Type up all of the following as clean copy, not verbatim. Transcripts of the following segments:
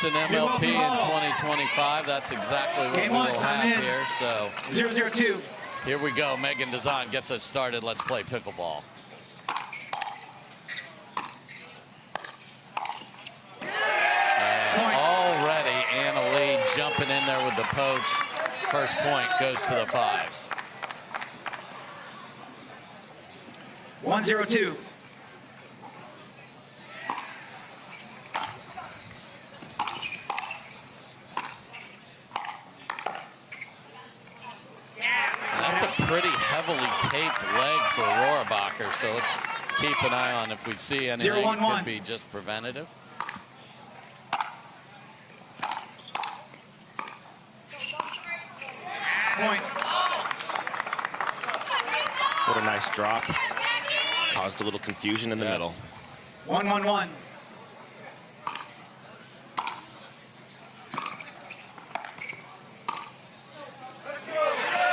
An MLP in 2025. That's exactly what we will have here. So 0-0-2. Here we go. Megan Dizon gets us started. Let's play pickleball. And already Anna Lee jumping in there with the poach. First point goes to the fives. 1-0-2. That's a pretty heavily taped leg for Rohrabacher, so let's keep an eye on if we see anything. 0-1-1. It could be just preventative. Point. What a nice drop. Caused a little confusion in the middle. 1-1-1.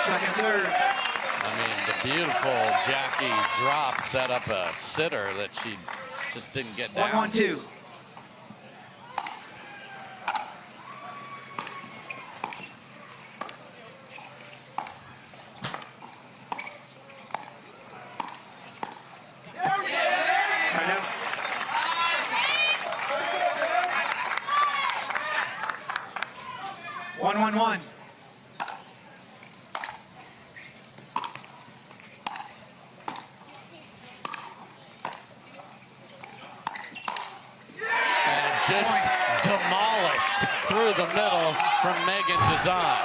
Second serve. I mean, the beautiful Jackie drop set up a sitter that she just didn't get down. 1-1-2. Side out. 1-1-1. Just demolished through the middle from Megan Dizon.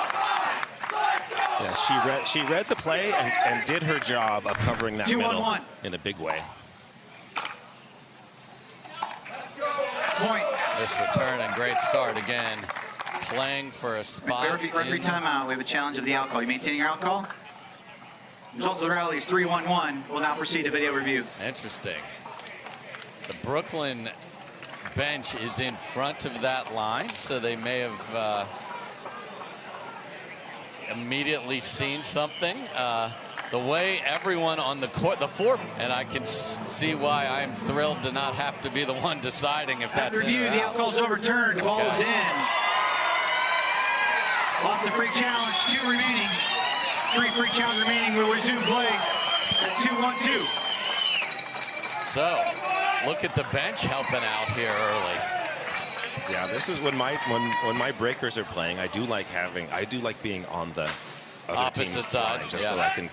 Yeah, she read the play and did her job of covering that middle in a big way. Point. This return and great start again. Playing for a spot. Referee timeout. We have a challenge of the out call. You maintaining your out call? Result of the rally is 3-1-1. We'll now proceed to video review. Interesting. The Brooklyn bench is in front of that line, so they may have immediately seen something. The way everyone on the court, and I can see why I'm thrilled to not have to be the one deciding if that's review, in or the out. out call's overturned. The ball is in. Lots of free challenge. 2 remaining. 3 free challenge remaining. We'll resume play at 2-1-2. So, look at the bench helping out here early. Yeah, this is when my breakers are playing. I do like being on the other Opposite team's side, line, just so I can.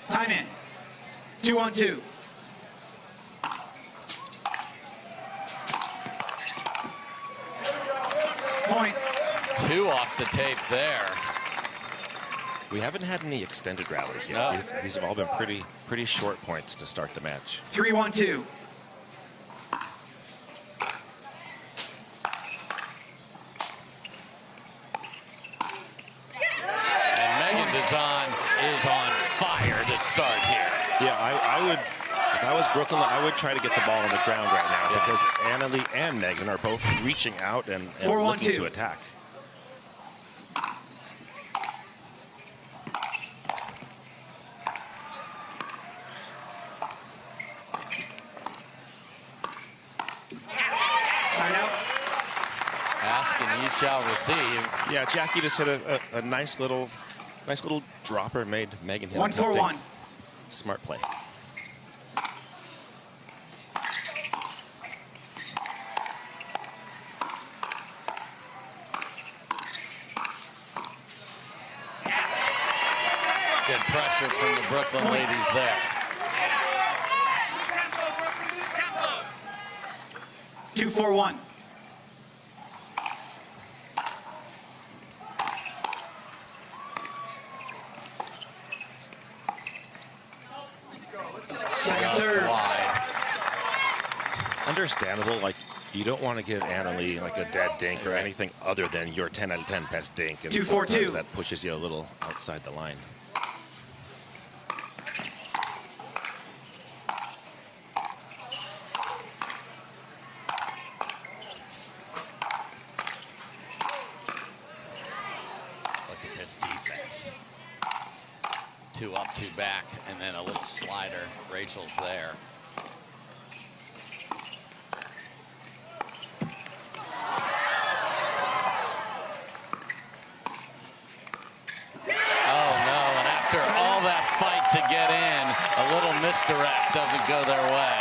Time in. 2-1-2. Point. 2 off the tape there. We haven't had any extended rallies yet. No. These have all been pretty short points to start the match. 3-1-2. And Megan Dizon is on fire to start here. Yeah, I would, if I was Brooklyn, I would try to get the ball on the ground right now because Anna Lee and Megan are both reaching out and looking to attack. Side out. Ask and ye shall receive. Yeah, Jackie just hit a nice little dropper, made Megan hit 1-4-1. Smart play. Good pressure from the Brooklyn ladies there. 2-4-1. Second serve. Wide. Understandable, like you don't want to give Anna Lee like a dead dink or anything other than your 10 out of 10 best dink, and 2-4-2. sometimes that pushes you a little outside the line. Look at this defense. 2 up, 2 back, and then a little slider. Rachel's there. misdirect doesn't go their way.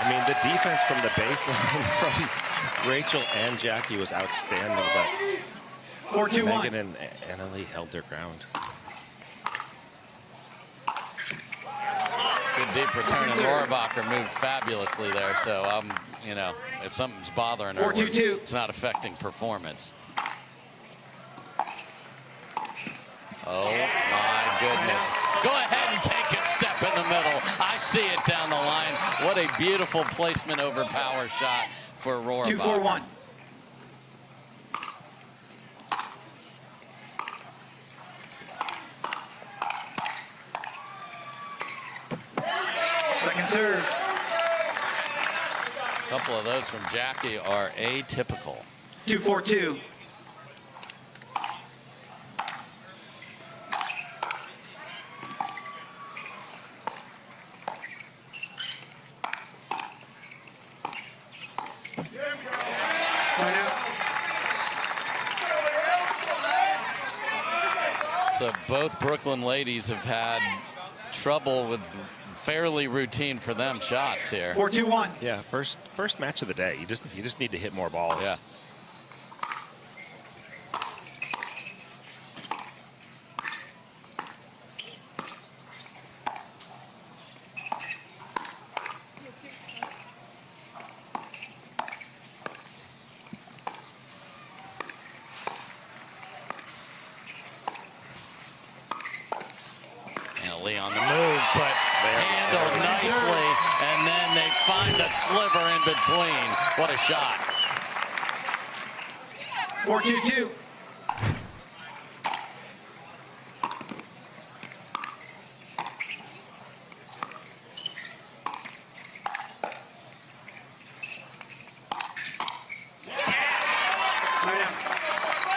I mean, the defense from the baseline from Rachel and Jackie was outstanding, but 4-2-1. Megan and Annalie held their ground. Good deep return, and Rohrabacher moved fabulously there. So, you know, if something's bothering her, 4-2-2. it's not affecting performance. Oh, my goodness. Go ahead and take a step in the middle. I see it down the line. What a beautiful placement over power shot for Rohrabacher. 2-4-1. Second serve. A couple of those from Jackie are atypical. 2-4-2. So both Brooklyn ladies have had trouble with fairly routine for them shots here. 4-2-1. Yeah, first match of the day. You just need to hit more balls. Yeah. On the move, but handled nicely, and then they find the sliver in between. What a shot. 4-2-2.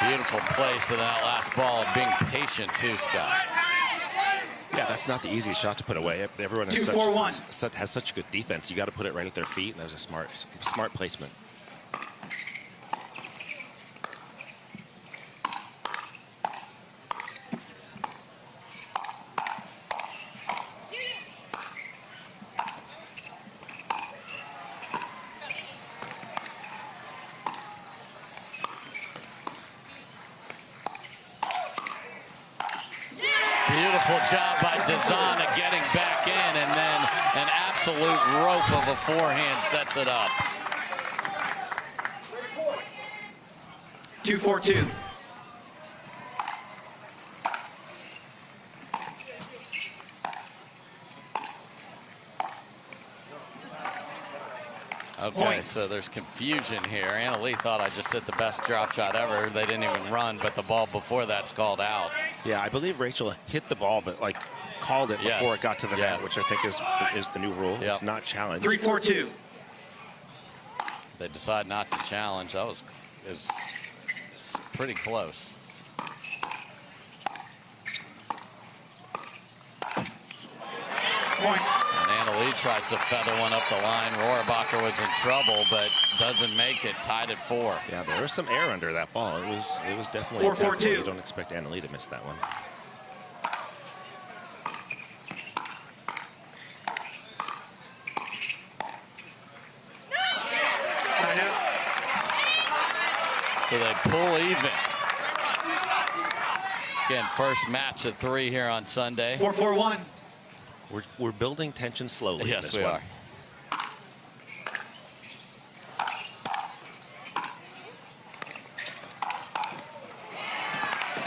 Beautiful place to that last ball, being patient too, Scott. Yeah, that's not the easiest shot to put away. Everyone has such good defense. You got to put it right at their feet, and that was a smart placement. Beautiful job by Dizon of getting back in, and then an absolute rope of a forehand sets it up. 2-4-2. Okay, so there's confusion here. Annalie thought I just hit the best drop shot ever. They didn't even run, but the ball before that's called out. Yeah, I believe Rachel hit the ball, but like called it before it got to the net, which I think is the new rule. It's not challenged. 3-4-2. They decide not to challenge. That was pretty close. Point. And Annalie tries to feather one up the line. Rohrabacher was in trouble, but doesn't make it. Tied at 4. Yeah, there was some air under that ball. It was definitely 4-4-2. You don't expect Annalie to miss that one. Side out. So they pull even. Again, first match of 3 here on Sunday. 4-4-1. We're building tension slowly. Yes, in this we one. are.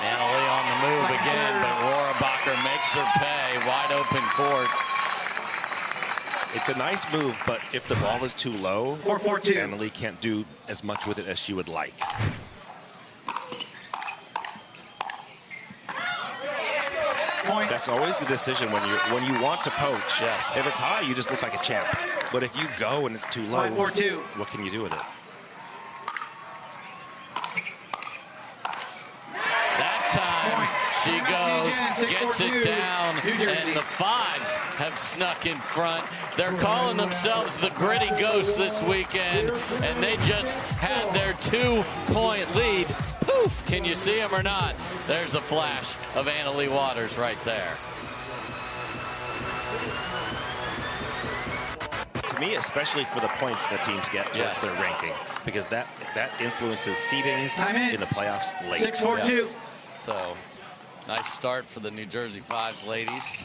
Annalie on the move again, but Rohrabacher makes her pay. Wide open court. It's a nice move, but if the ball is too low, 4-4-2. Annalie can't do as much with it as she would like. Point. That's always the decision when you want to poach. Yes. If it's high, you just look like a champ. But if you go and it's too low, 5-4-2. what can you do with it? That time she goes, gets it down, and the Fives have snuck in front. They're calling themselves the Gritty Ghosts this weekend, and they just had their 2-point lead. Poof! Can you see them or not? There's a flash of Annalie Waters right there. to me, especially for the points that teams get towards their ranking, because that influences seedings in the playoffs late. 6-4-2. Yes. So, nice start for the New Jersey Fives ladies.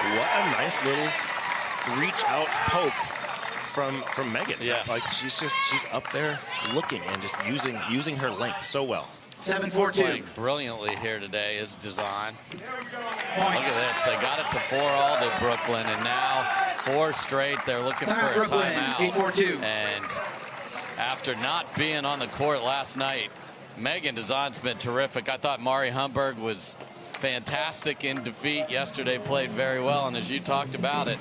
What a nice little reach out poke from Megan. Yes. Like she's up there looking and just using her length so well. 7-4-2. Playing brilliantly here today is Dizon. Look at this. They got it to 4-all to Brooklyn, and now 4 straight. They're looking for a timeout. 8-4-2. And after not being on the court last night, Megan Dizon's been terrific. I thought Mari Humberg was fantastic in defeat yesterday, played very well, and as you talked about it,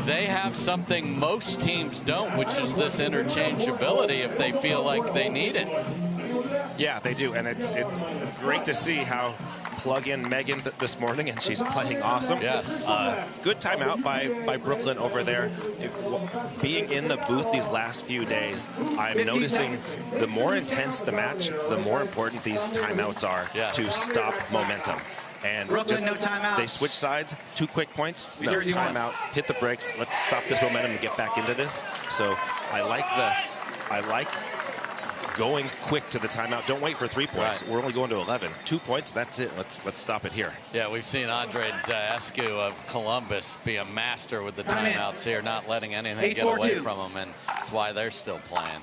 they have something most teams don't, which is this interchangeability if they feel like they need it. Yeah, they do, and it's great to see how plug-in Megan this morning, and she's playing awesome. Yes. Good timeout by Brooklyn over there. Being in the booth these last few days, I'm noticing the more intense the match, the more important these timeouts are to stop momentum. And Brooklyn, no timeouts. They switch sides, 2 quick points, no timeout, hit the brakes, let's stop this momentum and get back into this. So I like going quick to the timeout. Don't wait for 3 points. We're only going to 11. 2 points, that's it. Let's stop it here. Yeah, we've seen Andre Escu of Columbus be a master with the timeouts here, not letting anything get away from them, and that's why they're still playing.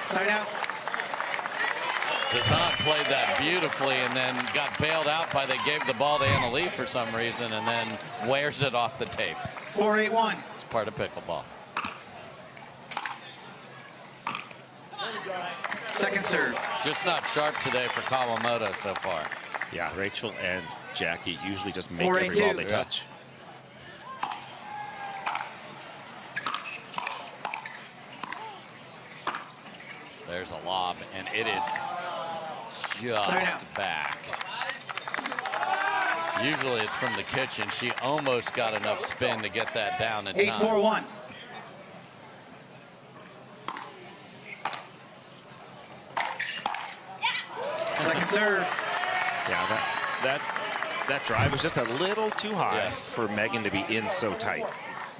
Side out. Dizon played that beautifully and then got bailed out by they gave the ball to Annalee for some reason and then wears it off the tape. 4-8-1. It's part of pickleball. Second serve. Just not sharp today for Kawamoto so far. Yeah, Rachel and Jackie usually just make every ball they touch. There's a lob, and it is just back. Usually it's from the kitchen. She almost got enough spin to get that down in time. 8-4-1. Second serve. Yeah, that drive was just a little too high for Megan to be in so tight.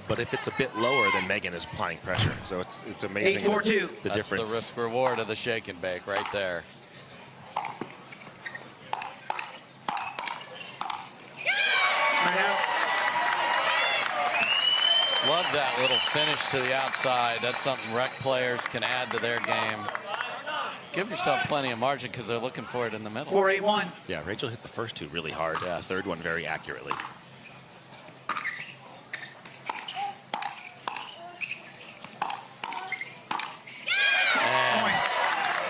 But if it's a bit lower, then Megan is applying pressure. So it's amazing the difference. That's the risk reward of the shake and bake right there. Side out. Love that little finish to the outside. That's something rec players can add to their game. Give yourself plenty of margin because they're looking for it in the middle. 4-8-1. Yeah, Rachel hit the first 2 really hard. The third one very accurately.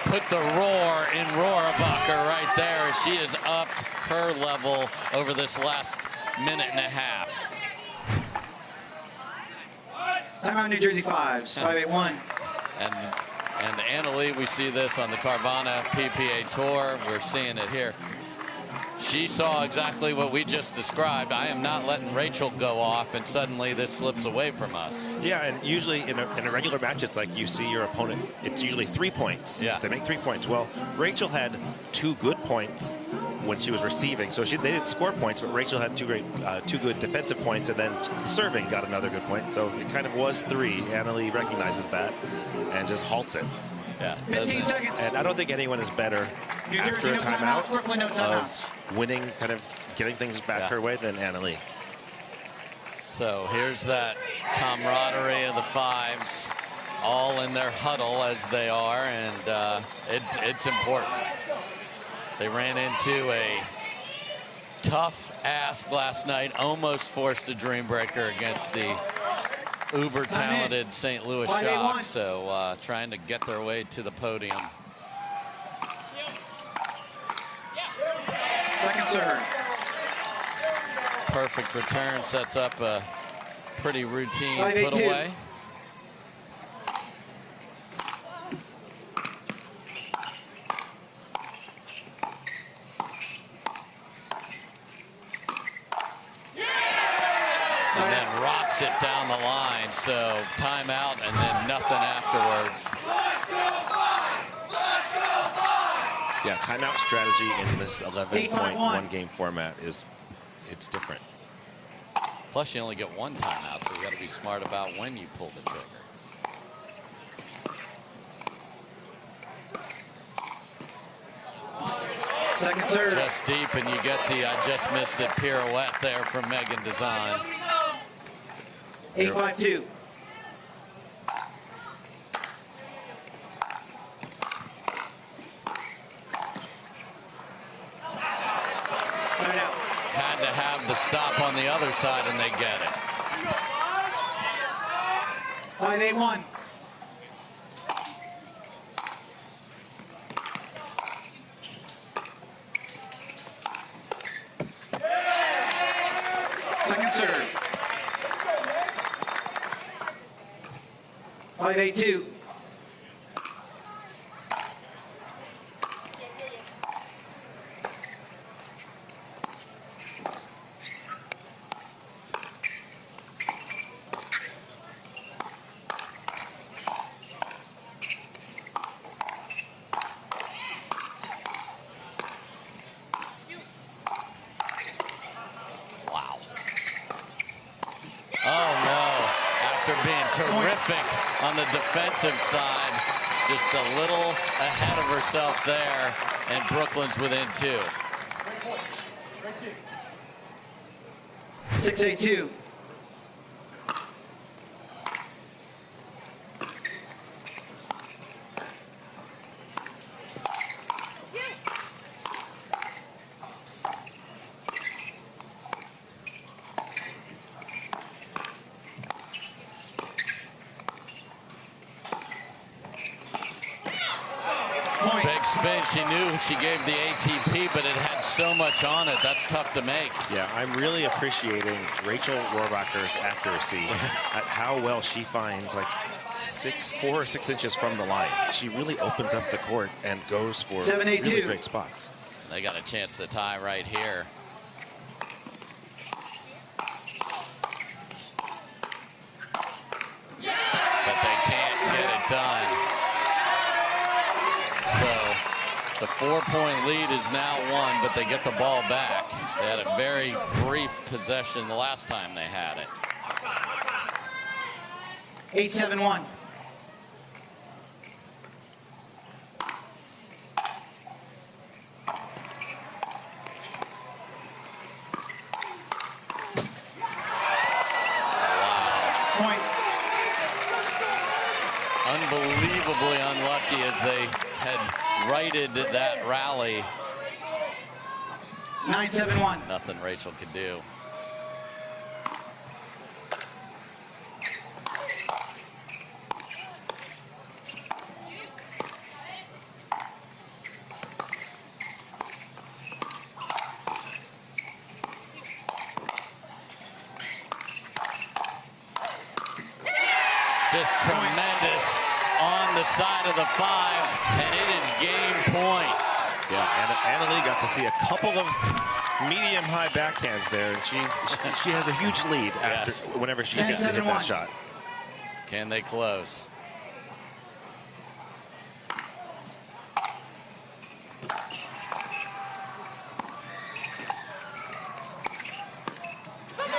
Put the roar in Rohrabacher right there as she has upped her level over this last minute and a half. Timeout New Jersey Fives. 5-8-1. And Annalee, we see this on the Carvana PPA Tour. We're seeing it here. She saw exactly what we just described. I am not letting Rachel go off, and suddenly this slips away from us. Yeah, and usually in a regular match, it's like you see your opponent, it's usually 3 points. Yeah. They make 3 points. Well, Rachel had 2 good points when she was receiving. So they didn't score points, but Rachel had 2 good defensive points, and then serving got another good point. So it kind of was 3. Annalee recognizes that and just halts it. Yeah, 15 seconds. And I don't think anyone is better after a timeout Brooklyn, no timeouts. of winning, kind of getting things back her way than Annalee. So here's that camaraderie of the Fives, all in their huddle as they are, and it's important. They ran into a tough ask last night, almost forced a dream breaker against the uber talented St. Louis Shock, so trying to get their way to the podium. Second serve. Perfect return, sets up a pretty routine put away. And then rocks it down the line, so timeout and then nothing afterwards. Yeah, timeout strategy in this 11.1 game format it's different. Plus you only get one timeout, so you got to be smart about when you pull the trigger. Second serve. Just deep, and you get the I just missed it pirouette there from Megan Dizon. 8-5-2. Had to have the stop on the other side, and they get it. 5-8-1. Second serve. 5-8-2. Terrific on the defensive side, just a little ahead of herself there, and Brooklyn's within 2. 6-8-2. Big spin. She knew she gave the ATP, but it had so much on it. That's tough to make. Yeah, I'm really appreciating Rachel Rohrabacher's accuracy at how well she finds like 4 or 6 inches from the line. She really opens up the court and goes for really great spots. They got a chance to tie right here. But they can't get it done. So the 4-point lead is now 1, but they get the ball back. They had a very brief possession the last time they had it. 8-7-1. Unbelievably unlucky as they had righted that rally. 9-7-1. Nothing Rachel could do. Just tremendous on the side of the 5s, and it is game point. Yeah, Annalee got to see a couple of medium-high backhands there, and she has a huge lead after whenever she gets to hit that shot. Can they close?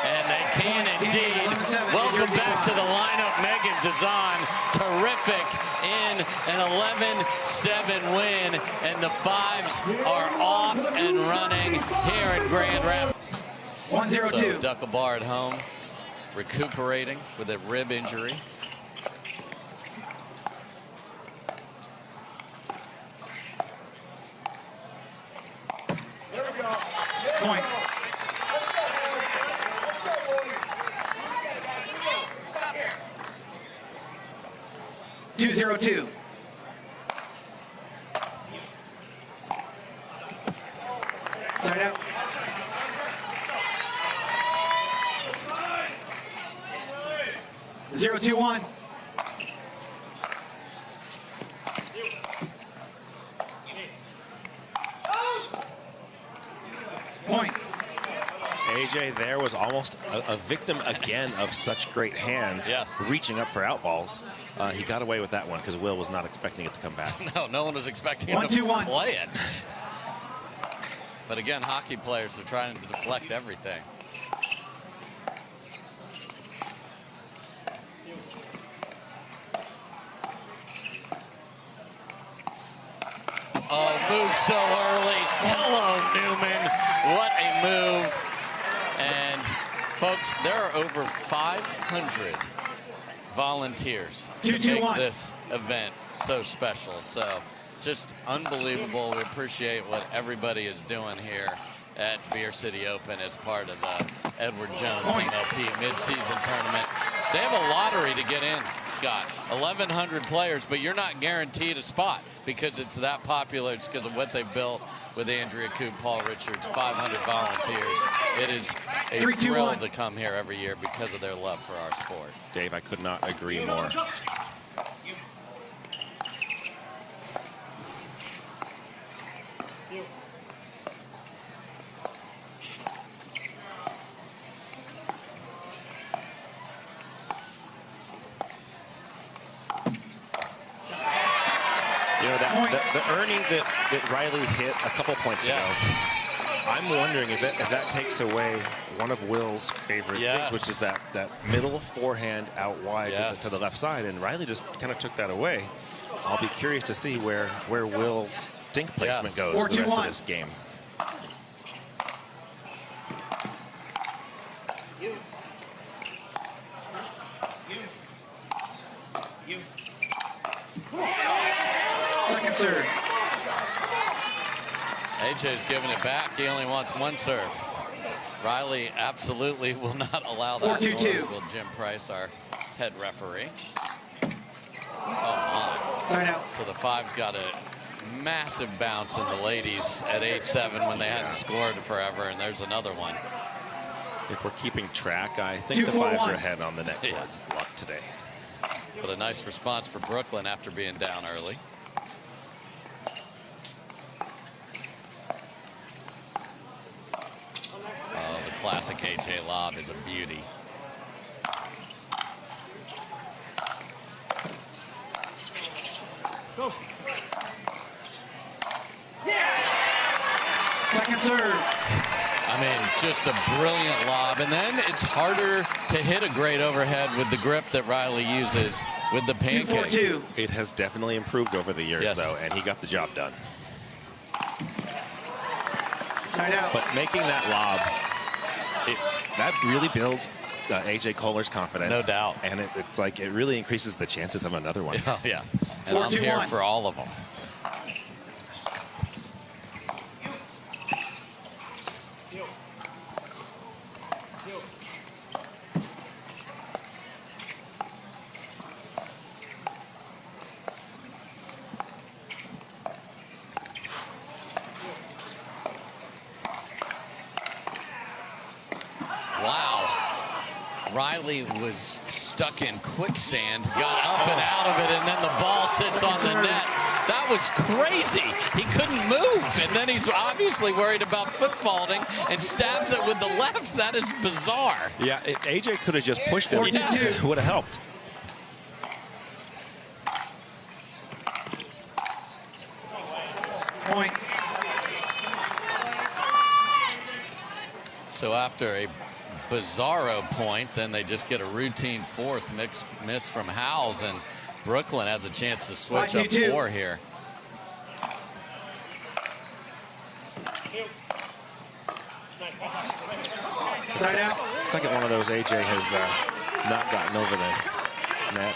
And they can indeed. Welcome back to the lineup, Megan Dizon. Terrific in an 11-7 win, and the 5s are off and running here in Grand Rapids. 1-0-2. So Duckabar at home, recuperating with a rib injury. There we go. Point. 2-0-2. Side out. The 0-2-1. Point. AJ there was almost a victim again of such great hands, yes, reaching up for out balls. He got away with that one because Will was not expecting it to come back. No one was expecting him to play it. But again, hockey players, they're trying to deflect everything. Oh, move so early. Hello, Newman. What a move. And folks, there are over 500 volunteers to make this event so special. So just unbelievable. We appreciate what everybody is doing here at Beer City Open as part of the Edward Jones MLP mid-season tournament. They have a lottery to get in, Scott. 1,100 players, but you're not guaranteed a spot because it's that popular. It's because of what they've built with Andrea Coop, Paul Richards, 500 volunteers. It is a thrill to come here every year because of their love for our sport. Dave, I could not agree more. The earning that Riley hit a couple points ago, I'm wondering if that takes away one of Will's favorite things, which is that middle forehand out wide to the left side, and Riley just kind of took that away. I'll be curious to see where Will's dink placement goes the rest of this game. Second serve. AJ's giving it back. He only wants one serve. Riley absolutely will not allow that. 4-2-2. Will Jim Price, our head referee. Oh my. Side out. So the Fives got a massive bounce in the ladies at 8-7 when they hadn't scored forever, and there's another one. If we're keeping track, I think the Fives are ahead on the net block today. But a nice response for Brooklyn after being down early. Oh, the classic AJ lob is a beauty. Go. Second serve. I mean, just a brilliant lob. And then it's harder to hit a great overhead with the grip that Riley uses with the pancake. 2-4-2. It has definitely improved over the years, though, and he got the job done. Side out. But making that lob, that really builds AJ Koller's confidence. No doubt. And it's like it really increases the chances of another one. Oh, yeah. And I'm here for all of them. Riley was stuck in quicksand, got up and out of it, and then the ball sits on the net. That was crazy. He couldn't move, and then he's obviously worried about foot faulting and stabs it with the left. That is bizarre. Yeah, AJ could have just pushed him. Yes. Would have helped. Point. So after a bizarro point, then they just get a routine fourth miss from Howells, and Brooklyn has a chance to switch up 4 here. Side out. Second one of those AJ has not gotten over the net.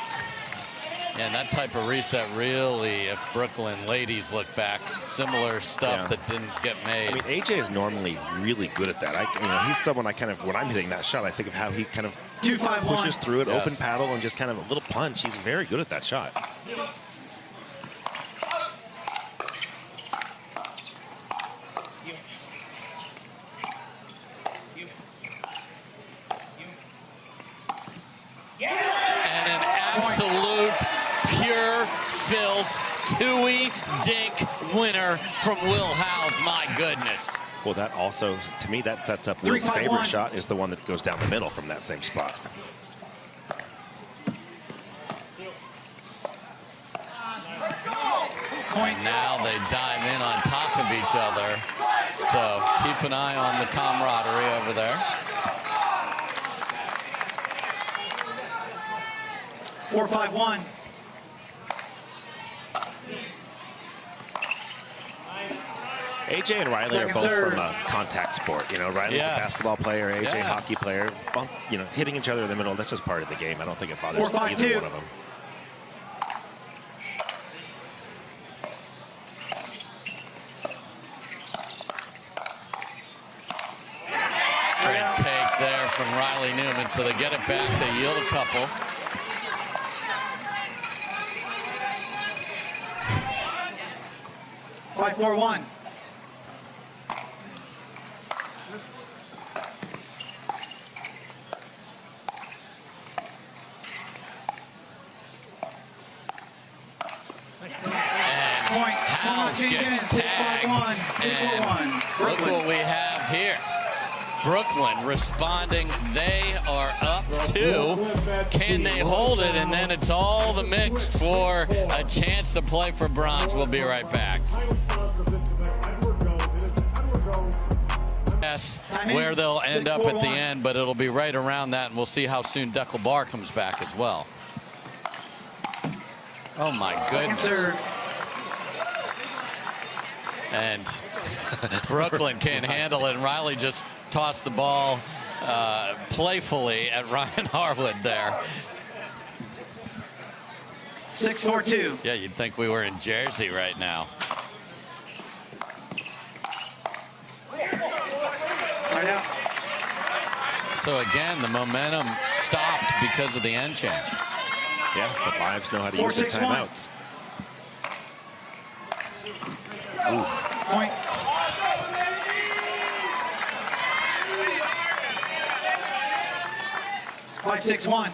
And that type of reset really, if Brooklyn ladies look back, similar stuff that didn't get made. I mean, AJ is normally really good at that. He's someone when I'm hitting that shot, I think of how he kind of pushes through it, open paddle, and just kind of a little punch. He's very good at that shot. And an absolute pure filth Tui Dink winner from Will Howells. My goodness. Well, that also, to me, that sets up Will's favorite shot is the one that goes down the middle from that same spot. And now they dive in on top of each other. So keep an eye on the camaraderie over there. 4-5-1. AJ and Riley are both from a contact sport. Riley's a basketball player, AJ hockey player. Hitting each other in the middle, that's just part of the game. I don't think it bothers either one of them. Great take there from Riley Newman. So they get it back. They yield a couple. Five, 4-1. Howells gets tagged. And look what we have here. Brooklyn responding. They are up 2. Can they hold it? And then it's all the mixed for a chance to play for bronze. We'll be right back. Yes, where they'll end up at the end, but it'll be right around that, and we'll see how soon Deckelbar comes back as well. Oh my goodness. And Brooklyn can't handle it, and Riley just tossed the ball playfully at Ryan Harwood there. 6-4-2. Yeah, you'd think we were in Jersey right now. Side out. So again, the momentum stopped because of the end change. Yeah, the Fives know how to use their timeouts. Oof. Point. Five, 6-1.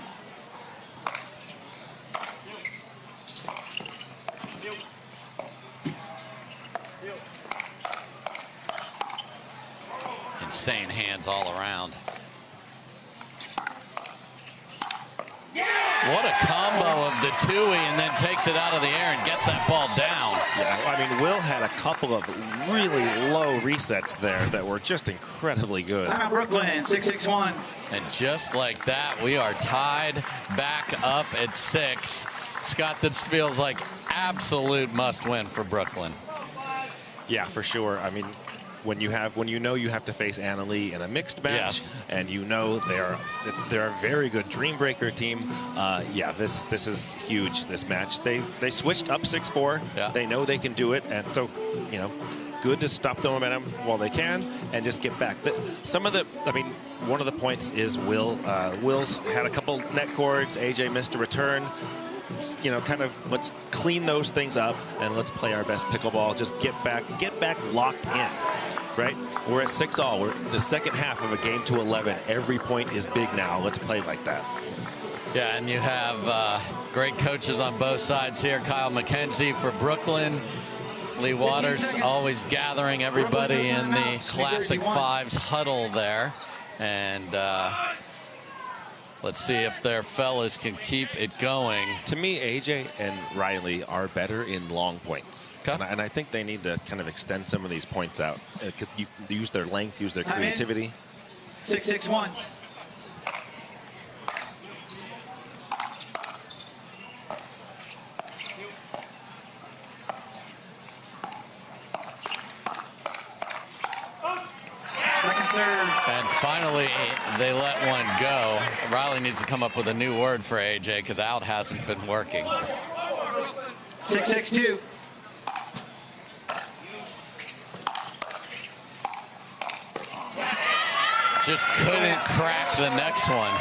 Insane hands all around. What a combo of the Tui, and then takes it out of the air and gets that ball down. Yeah, I mean, Will had a couple of really low resets there that were just incredibly good. Timeout Brooklyn, 6-6-1. And just like that, we are tied back up at 6. Scott, this feels like absolute must-win for Brooklyn. Yeah, for sure. I mean, when you know you have to face Anna Lee in a mixed match, and you know they're a very good Dream Breaker team. Yeah, this is huge. This match, they switched up 6-4. Yeah. They know they can do it, and so good to stop the momentum while they can and just get back. One of the points is Will's had a couple net cords. AJ missed a return. Kind of let's clean those things up and let's play our best pickleball. Just get back locked in, right? We're at 6-all. We're the second half of a game to 11. Every point is big now. Let's play like that. Yeah, and you have great coaches on both sides here. Kyle McKenzie for Brooklyn. Lee Waters always gathering everybody in the Classic Fives huddle there. And let's see if their fellas can keep it going. To me, AJ and Riley are better in long points. Okay. And I think they need to kind of extend some of these points out. Use their length, use their creativity. 6-6-1. And finally, they let one go. Riley needs to come up with a new word for AJ because out hasn't been working. 6-6-2. Just couldn't crack the next one.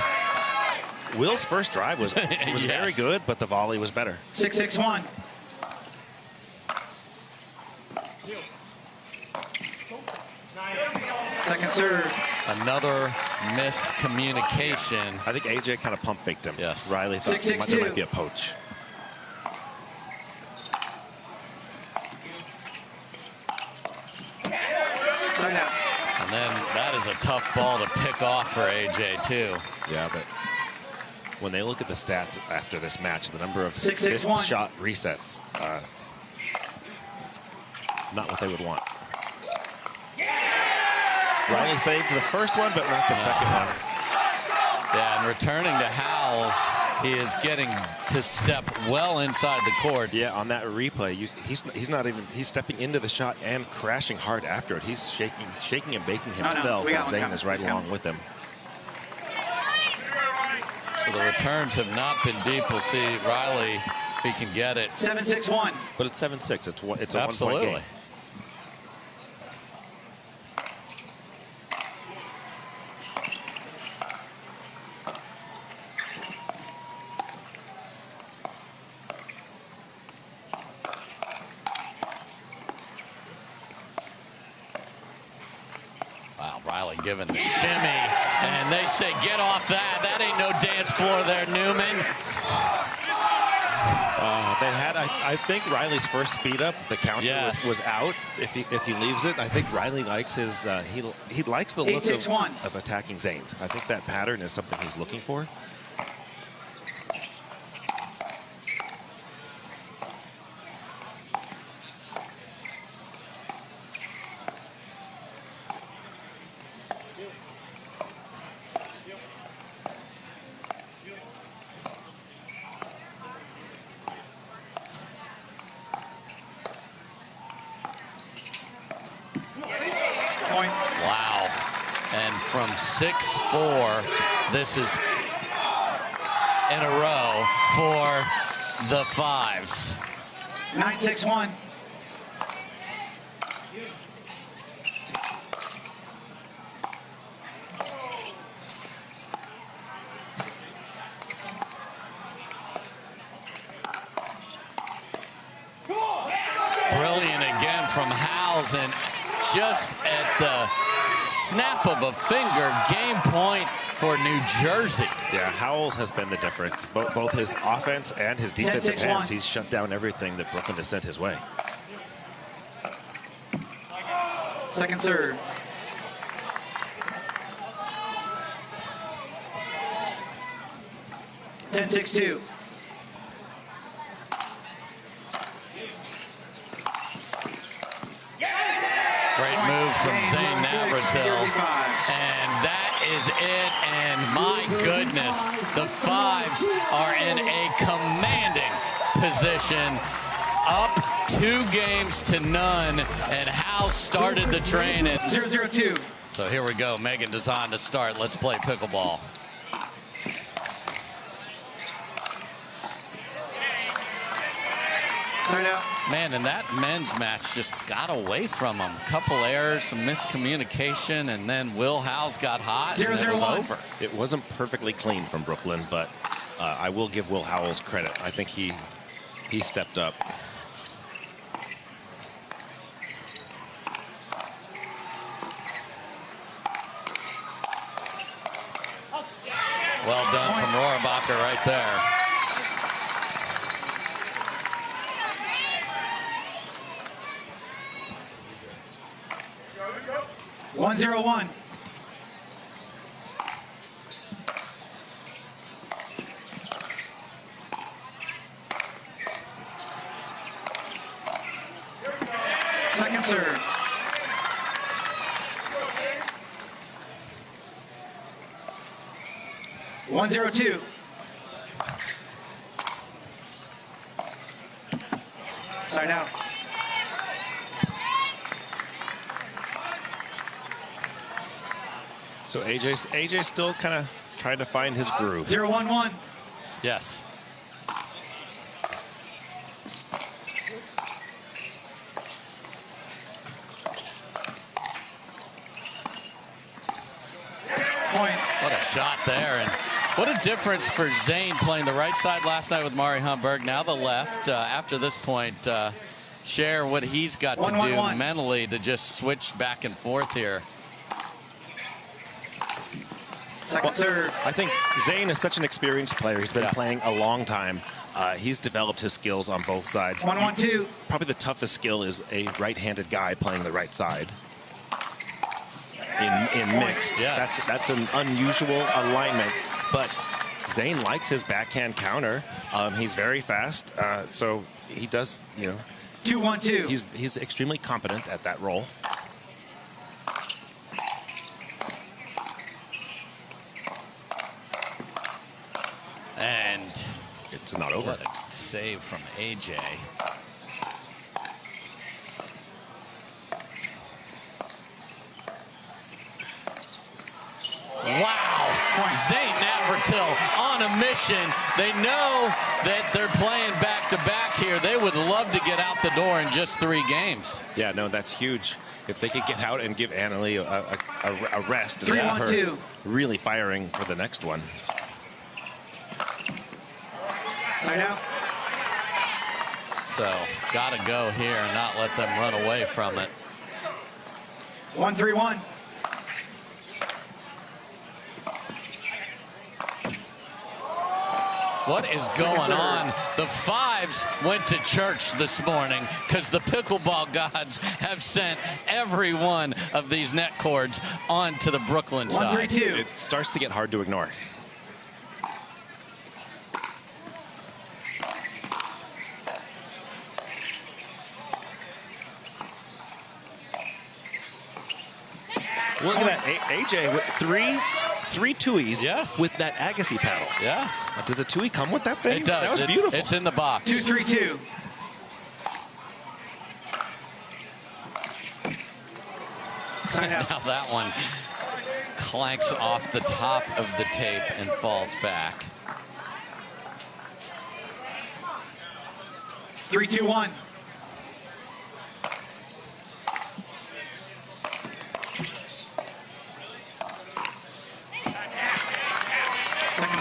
Will's first drive was Yes. very good, but the volley was better. 6-6-1. Second serve. Another miscommunication. I think AJ kind of pump faked him. Yes. Riley thought 6-6-2. there might be a poach. Side out. And then that is a tough ball to pick off for AJ, too. Yeah, but when they look at the stats after this match, the number of 6-6-1. fifth shot resets, not what they would want. Riley saved the first one, but not the second one. Yeah, and returning to Howells, he is getting to step well inside the court. Yeah, on that replay, he's stepping into the shot and crashing hard after it. He's shaking and baking himself, and Zane is right along with him. So the returns have not been deep. We'll see Riley if he can get it. 7-6-1. But it's 7-6. It's a Absolutely. 1-point game. Wow, Riley giving the shimmy, and they say, get off that. That ain't no dance floor there, Newman. I think Riley's first speed up, the counter Yes. was out. If he leaves it, I think Riley likes his he likes the look 8-6-1. of attacking Zane. I think that pattern is something he's looking for. Point. Wow. And from 6-4, this is in a row for the fives. 9-6-1. Brilliant again from Howells, and just at the snap of a finger, game point for New Jersey. Yeah, Howells has been the difference. Both his offense and his defensive 10-6-1. hands, he's shut down everything that Brooklyn has sent his way. Second serve. Ten, 6-2. Great move from Zane Navratil. And that is it. And my goodness, the fives are in a commanding position. Up 2-0. And Howells started the train at 0-0-2. So here we go. Megan Dizon to start. Let's play pickleball. Start out. Man, and that men's match just got away from him. Couple errors, some miscommunication, and then Will Howells got hot, and it was 0-0-1. over. It wasn't perfectly clean from Brooklyn, but I will give Will Howells credit. I think he stepped up. Well done from Rohrabacher right there. One, 0-1. Second serve. One, 0-2. Side out. So AJ's still kind of trying to find his groove. 0-1-1. Yes. Point. What a shot there, and what a difference for Zane playing the right side last night with Mari Humberg. Now the left. After this point, share what he's got to do mentally to just switch back and forth here. Second serve. I think Zane is such an experienced player. He's been playing a long time. He's developed his skills on both sides. 1-1-2. Probably the toughest skill is a right-handed guy playing the right side. In mixed, that's an unusual alignment, but Zane likes his backhand counter. He's very fast, so he does, 2-1-2. He's extremely competent at that role. And it's not over. What a save from AJ. Wow, Zane Navratil on a mission. They know that they're playing back-to-back here. They would love to get out the door in just 3 games. Yeah, no, that's huge. If they could get out and give Annalie a rest and have her really firing for the next one. Side out. So, gotta go here and not let them run away from it. 1-3-1. What is going on? The fives went to church this morning because the pickleball gods have sent every one of these net cords onto the Brooklyn side. 1-3-2. It starts to get hard to ignore. Look at that, AJ with three tuis with that Agassi paddle. Yes. Does a tui come with that thing? It does. That was beautiful. It's in the box. 2-3-2. Now that one clanks off the top of the tape and falls back. 3-2-1.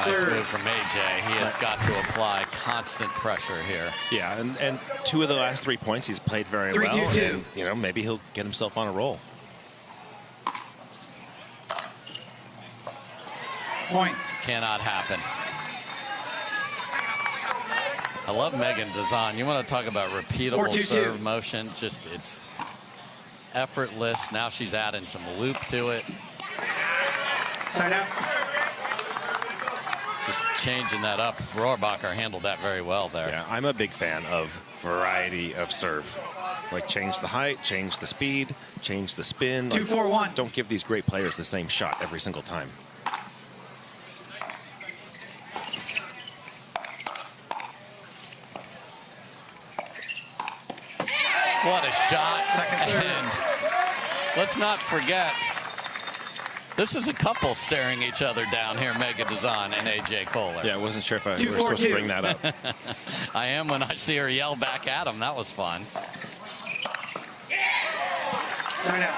Nice move from AJ. He has got to apply constant pressure here. Yeah, and 2 of the last 3 points he's played very well. 3-2-2. And, maybe he'll get himself on a roll. Point. Cannot happen. I love Megan Dizon. You want to talk about repeatable 4-2-2. serve motion? Just it's effortless. Now she's adding some loop to it. Side out. Just changing that up. Rohrabacher handled that very well there. Yeah, I'm a big fan of variety of serve. Like change the height, change the speed, change the spin. 2-4-1. Don't give these great players the same shot every single time. What a shot. Second serve. And let's not forget, this is a couple staring each other down here, Megan Dizon and AJ Koller. Yeah, I wasn't sure if we were supposed to bring that up. I am when I see her yell back at him. That was fun. Side out.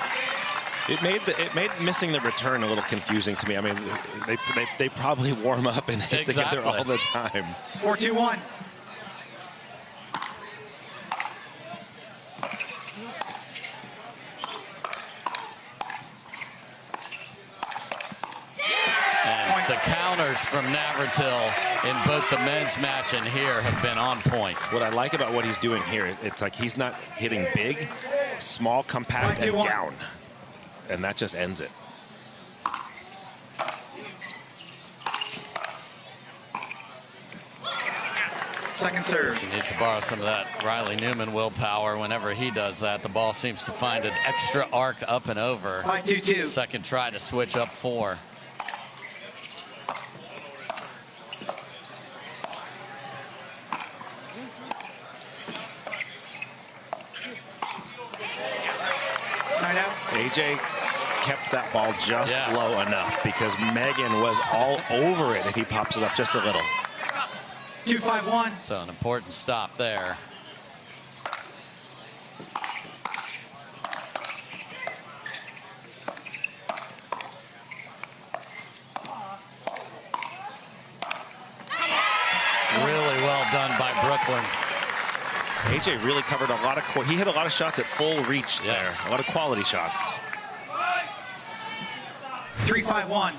It made missing the return a little confusing to me. I mean, they probably warm up and hit together all the time. 4-2-1. The counters from Navratil in both the men's match and here have been on point. What I like about what he's doing here, it's like he's not hitting big, small, compact, and down. And that just ends it. Second serve. She needs to borrow some of that Riley Newman willpower. Whenever he does that, the ball seems to find an extra arc up and over. 5-2-2. Second try to switch up 4. Side out. AJ kept that ball just low enough, because Megan was all over it if he pops it up just a little. 2-5-1. So an important stop there. Really well done by Brooklyn. AJ really covered a lot of he hit a lot of shots at full reach there. A lot of quality shots. 3-5-1.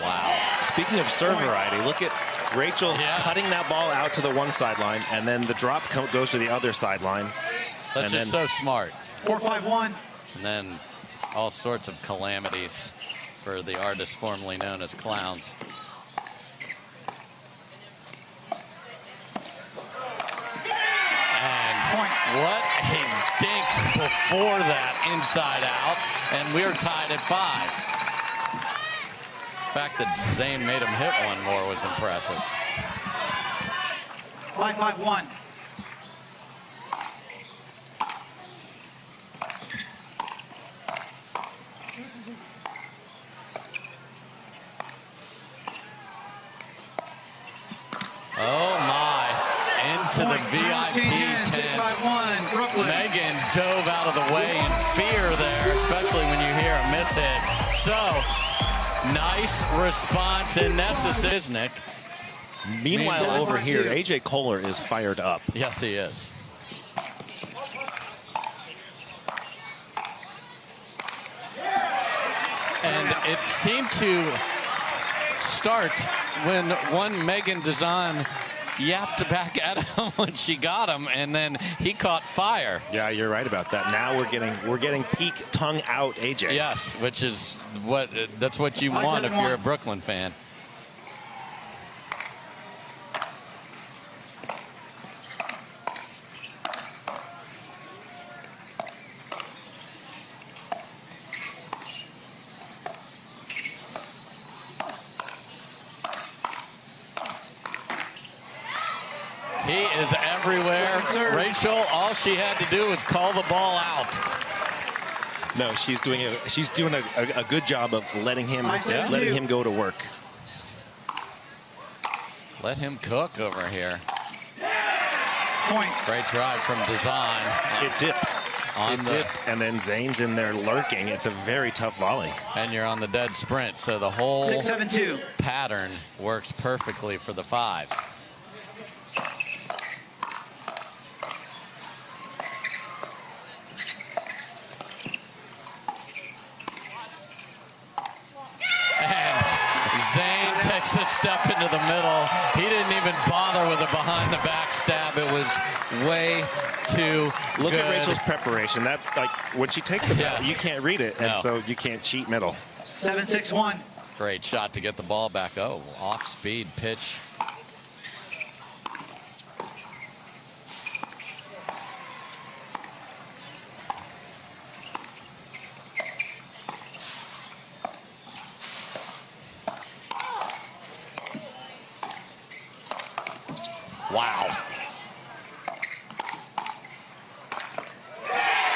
Wow. Speaking of serve variety, look at Rachel cutting that ball out to the one sideline, and then the drop goes to the other sideline. That's just so smart. 4-5-1. And then all sorts of calamities for the artists formerly known as clowns. What a dink before that, inside out, and we're tied at 5. The fact that Zane made him hit one more was impressive. 5-5-1. Oh my, into the VIP tent. Megan dove out of the way in fear there, especially when you hear a miss hit. So, nice response and necessary. Isnick. Meanwhile, over here, AJ Koller is fired up. Yes, he is. And it seemed to start when one Megan Dizon yapped back at him when she got him, and then he caught fire. Yeah, you're right about that. Now we're getting peak tongue out AJ. Yes, which is that's what you want if you're a Brooklyn fan. He is everywhere. Rachel, all she had to do was call the ball out. No, she's doing a good job of letting him go to work. Let him cook over here. Point. Great drive from Dizon. It dipped. And then Zane's in there lurking. It's a very tough volley. And you're on the dead sprint, so the whole 6-7-2 pattern works perfectly for the 5s. Zane takes a step into the middle. He didn't even bother with a behind-the-back stab. It was way too Look good. at Rachel's preparation. That, like, when she takes the middle, you can't read it, and so you can't cheat middle. 7-6-1. Great shot to get the ball back. Oh, off-speed pitch. Wow.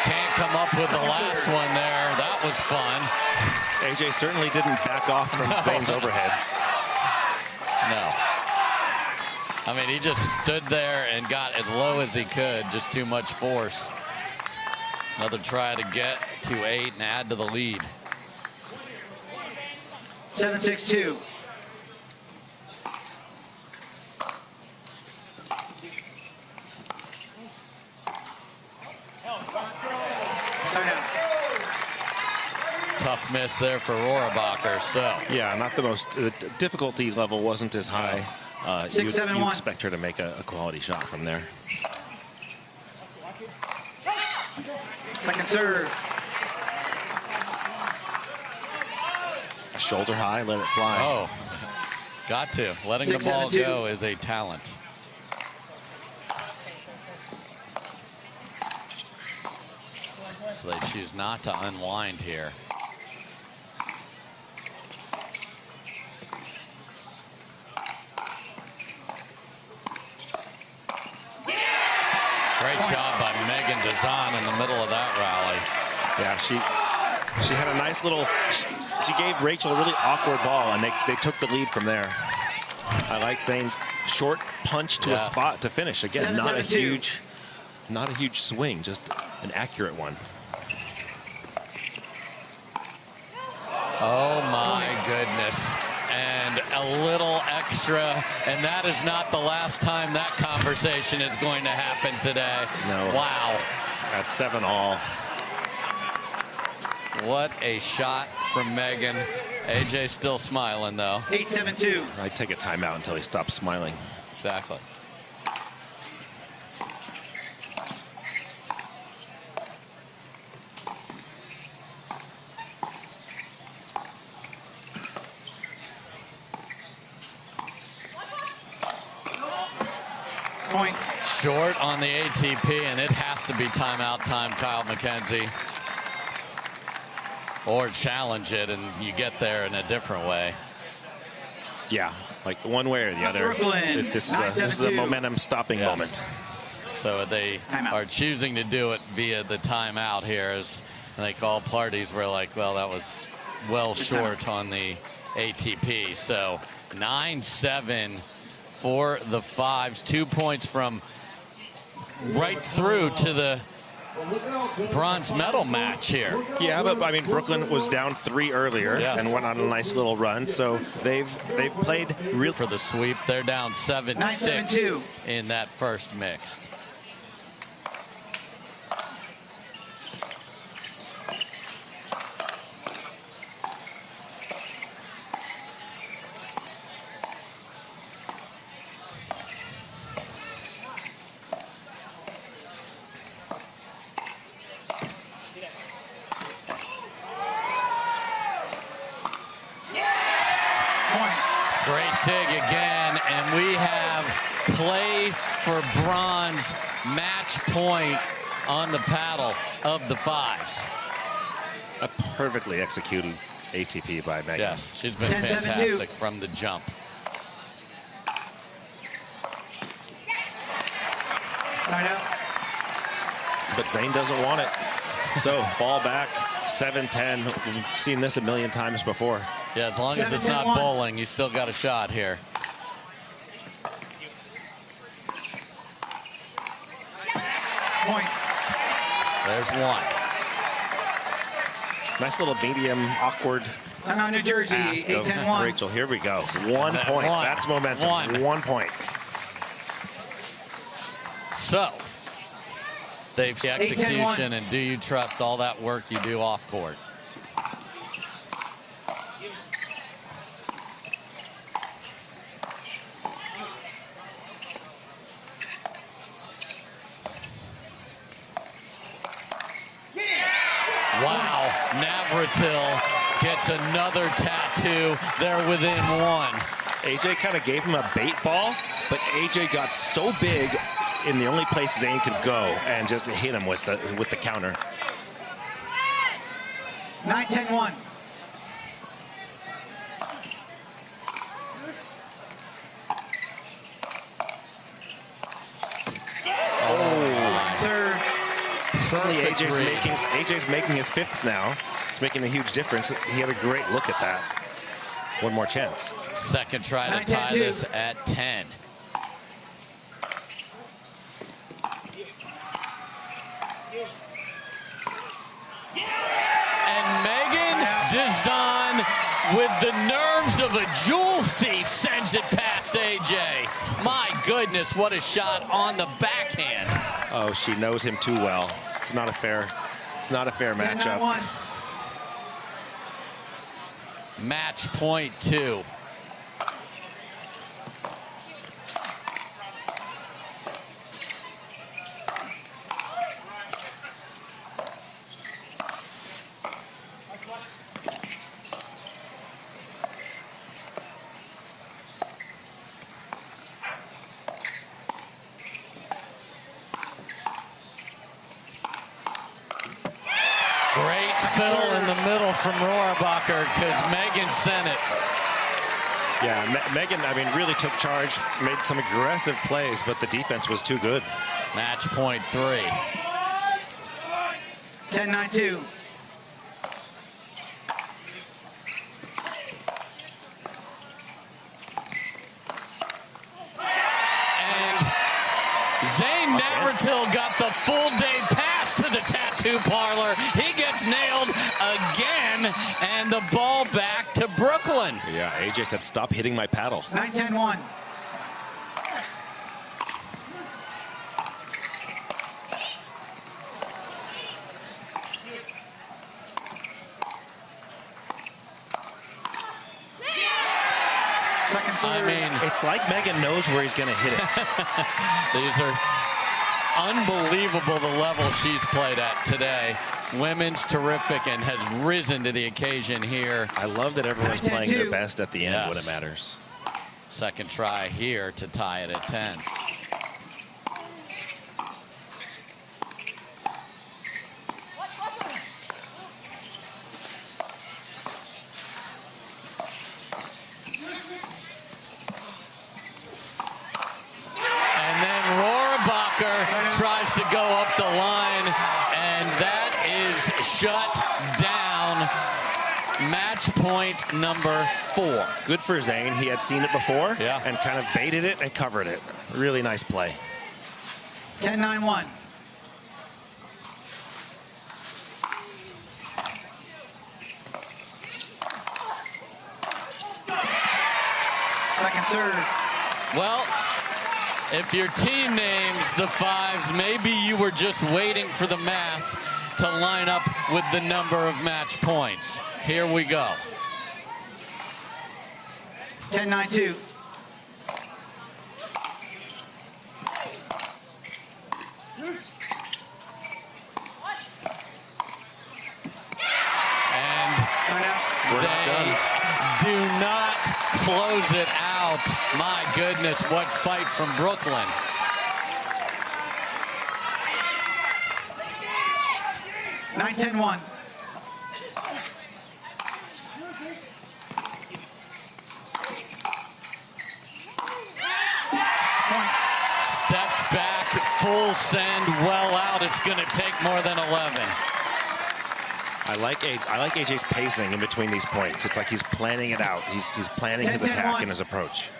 Can't come up with the last one there. That was fun. AJ certainly didn't back off from Zane's overhead. No. I mean, he just stood there and got as low as he could. Just too much force. Another try to get to 8 and add to the lead. 7-6-2. Tough miss there for Rohrabacher. So yeah, not the most. The difficulty level wasn't as high. 6-7-1. You expect her to make a quality shot from there. Second serve. A shoulder high, let it fly. Oh, got to. Letting the ball go is a talent. So they choose not to unwind here. Great job by Megan Dizon in the middle of that rally. Yeah, she had a nice little, she gave Rachel a really awkward ball, and they took the lead from there. I like Zane's short punch to a spot to finish. Again, not a huge swing, just an accurate one. Oh my goodness. And a little extra, and that is not the last time that conversation is going to happen today. No. Wow. At 7-all. What a shot from Megan. AJ still smiling, though. 8-7-2. I'd take a timeout until he stops smiling. Exactly. Point. Short on the ATP, and it has to be timeout time, Kyle McKenzie. Or challenge it, and you get there in a different way. Yeah, like one way or the other. Brooklyn, This is a momentum stopping moment. So they are choosing to do it via the timeout here, as like all parties were like, well, that was well short on the ATP. So 9-7 for the Fives. 2 points from right through to the bronze medal match here. Yeah, but I mean, Brooklyn was down 3 earlier and went on a nice little run. So they've played real for the sweep. They're down 7-6 in that first mixed. Great dig again, and we have play for bronze match point on the paddle of the Fives. A perfectly executed ATP by Megan. Yes, she's been fantastic from the jump. Side out. But Zane doesn't want it. So ball back, 7-10. We've seen this a million times before. Yeah, as long as it's not bowling, you still got a shot here. Point. There's one. Nice little medium, awkward Timeout, New Jersey. ask of 8-10-1. Rachel. Here we go. 1 point. That's momentum. 1 point. So, they've the execution, and do you trust all that work you do off court? Wow, Navratil gets another tattoo. They're within 1. AJ kind of gave him a bait ball, but AJ got so big in the only place Zane could go and just hit him with the counter. 9-10-1. Serve. Suddenly AJ's making his fifths now. It's making a huge difference. He had a great look at that. One more chance. Second try to tie this at 10. And Megan Dizon, with the nerves of a jewel thief, sends it past AJ. My goodness, what a shot on the backhand. Oh, she knows him too well. It's not a fair matchup. Match point 2. Great fiddle in the middle from Rohrabacher because Megan sent it. Yeah, Megan, I mean, really took charge, made some aggressive plays, but the defense was too good. Match point 3. 10-9-2. Zane Navratil got the full day pass to the tattoo parlor. He gets nailed again, and the ball back to Brooklyn. Yeah, AJ said, stop hitting my paddle. 9-10-1. Second serve. I mean, it's like Megan knows where he's going to hit it. These are unbelievable, the level she's played at today. Women's terrific and has risen to the occasion here. I love that everyone's playing their best at the end when it matters. Second try here to tie it at 10. Tries to go up the line, and that is shut down. Match point number 4. Good for Zane. He had seen it before and kind of baited it and covered it. Really nice play. 10-9-1. Second serve. Well, if your team names the 5s, maybe you were just waiting for the math to line up with the number of match points. Here we go. 10-9-2. And they do not close it out. My goodness, what fight from Brooklyn. Nine, 10-1. Steps back, full send, well out. It's going to take more than 11. I like AJ's pacing in between these points. It's like he's planning it out. He's planning his attack and his approach.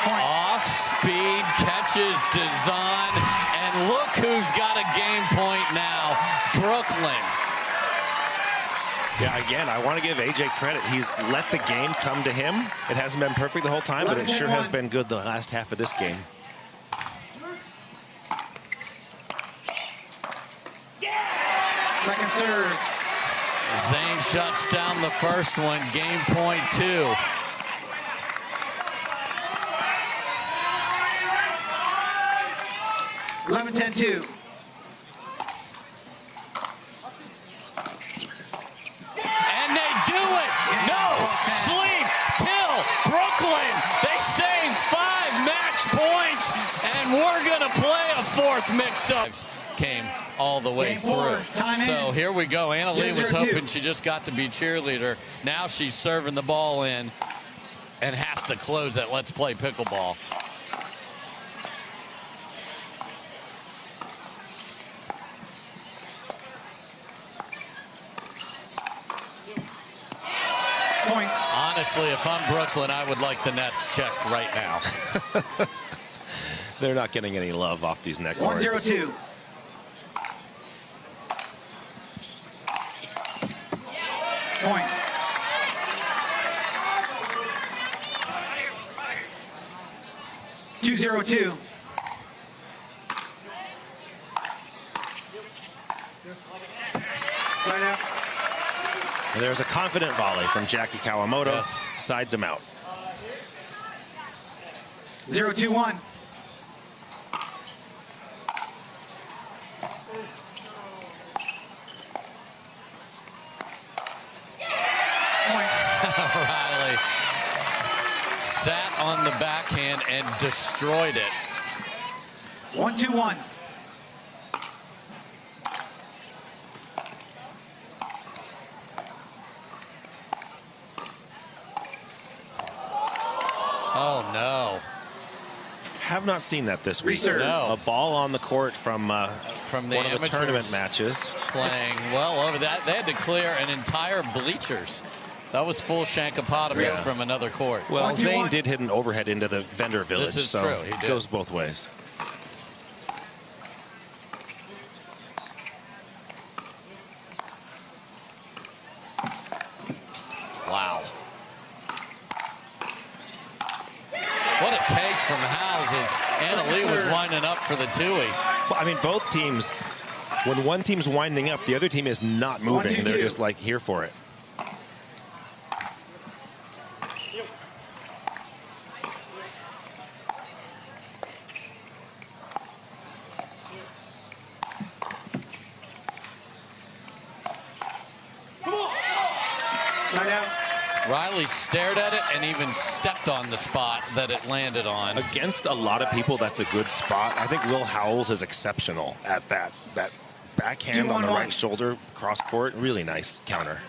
Off speed, catches Dizon, and look who's got a game point now, Brooklyn. Yeah, again, I want to give AJ credit. He's let the game come to him. It hasn't been perfect the whole time, but it sure has been good the last half of this game. Second serve. Zane shuts down the first one, game point 2. Eleven, 10-2. Sleep till Brooklyn. They save 5 match points, and we're going to play a 4th mixed up. Came all the way through. So here we go. Anna Lee was hoping she just got to be cheerleader. Now she's serving the ball in and has to close it. Let's play pickleball. Point. Honestly, if I'm Brooklyn, I would like the nets checked right now. They're not getting any love off these net guards. 1-0-2. Point. Two, 0-2. Side out. And there's a confident volley from Jackie Kawamoto. Sides him out. 0-2-1. Riley sat on the backhand and destroyed it. 1-2-1. Oh, no. Have not seen that this week. No. A ball on the court from the one of the tournament matches. Playing well over that. They had to clear an entire bleachers. That was full shankopotamus from another court. Well, Zane did hit an overhead into the vendor village. This is so true. He did. It goes both ways. Wow. What a take from Howells as Anna Lee was winding up for the Dewey. Well, I mean, both teams, when one team's winding up, the other team is not moving. They're just like here for it. Side out. Riley stared at it and even stepped on the spot that it landed on. Against a lot of people, that's a good spot. I think Will Howells is exceptional at that. That backhand on the right shoulder, cross court, really nice counter.